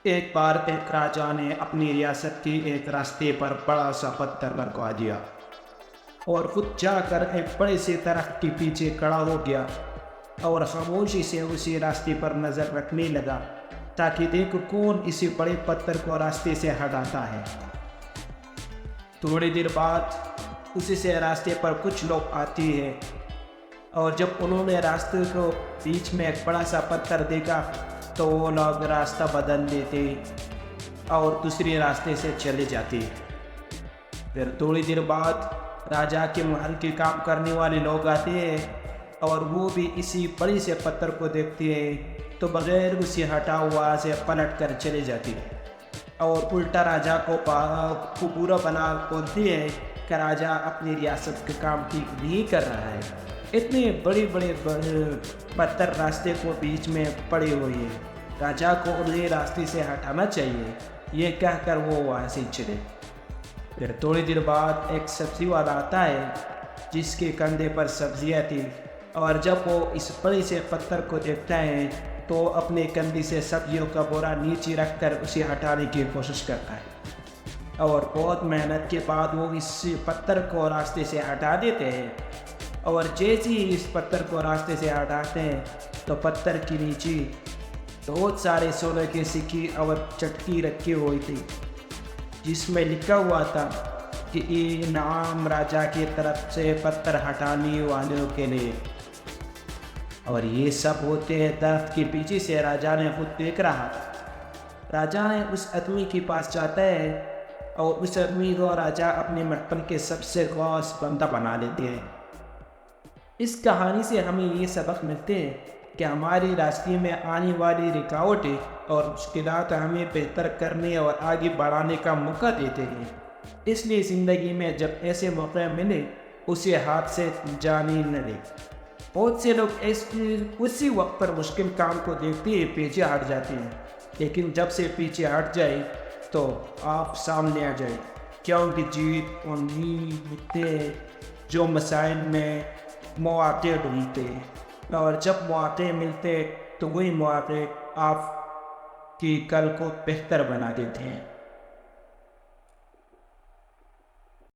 एक बार एक राजा ने अपनी रियासत के एक रास्ते पर बड़ा सा पत्थर रखवा दिया और खुद जाकर एक बड़े से दरख्त के पीछे खड़ा हो गया और खामोशी से उसी रास्ते पर नज़र रखने लगा ताकि देखो कौन इसी बड़े पत्थर को रास्ते से हटाता है। थोड़ी देर बाद उसी से रास्ते पर कुछ लोग आते हैं और जब उन्होंने रास्ते को बीच में एक बड़ा सा पत्थर देखा तो वो लोग रास्ता बदल लेते और दूसरे रास्ते से चले जाते। फिर थोड़ी देर बाद राजा के महल के काम करने वाले लोग आते हैं और वो भी इसी बड़े से पत्थर को देखते हैं तो बगैर उसे हटा हुआ से पलट कर चले जाते हैं और उल्टा राजा को बुरा बना बोलती है कि राजा अपनी रियासत के काम ठीक नहीं कर रहा है, इतने बड़े बड़े पत्थर रास्ते को बीच में पड़े हुए हैं, राजा को उन्हें रास्ते से हटाना चाहिए। ये कहकर वो वहाँ से चले। फिर थोड़ी देर बाद एक सब्जी वाला आता है जिसके कंधे पर सब्जियाँ थी और जब वो इस बड़े से पत्थर को देखता है तो अपने कंधे से सब्जियों का बोरा नीचे रखकर उसे हटाने की कोशिश करता है और बहुत मेहनत के बाद वो इस पत्थर को रास्ते से हटा देते हैं। और जैसे ही इस पत्थर को रास्ते से हटाते हैं तो पत्थर के नीचे बहुत सारे सोने के सिक्के और चटकी रखी हुई थी जिसमें लिखा हुआ था कि इनाम राजा की तरफ से पत्थर हटाने वालों के लिए। और ये सब होते हैं दरख्त के पीछे से राजा ने खुद देख रहा था। राजा ने उस आदमी के पास जाता है और उस आदमी को राजा अपने बचपन के सबसे खास बंदा बना लेते हैं। इस कहानी से हमें ये सबक मिलते हैं कि हमारे रास्ते में आने वाली रुकावटें और मुश्किलात हमें बेहतर करने और आगे बढ़ाने का मौका देते हैं। इसलिए ज़िंदगी में जब ऐसे मौके मिले उसे हाथ से जाने न दें। बहुत से लोग उसी वक्त पर मुश्किल काम को देखते ही पीछे हट जाते हैं, लेकिन जब से पीछे हट जाए तो आप सामने आ जाए, क्योंकि जीत और नींद मिलते हैं जो मसाइल में मौके ढूंढते हैं और जब मौके मिलते तो वही मौके आप की कल को बेहतर बना देते हैं।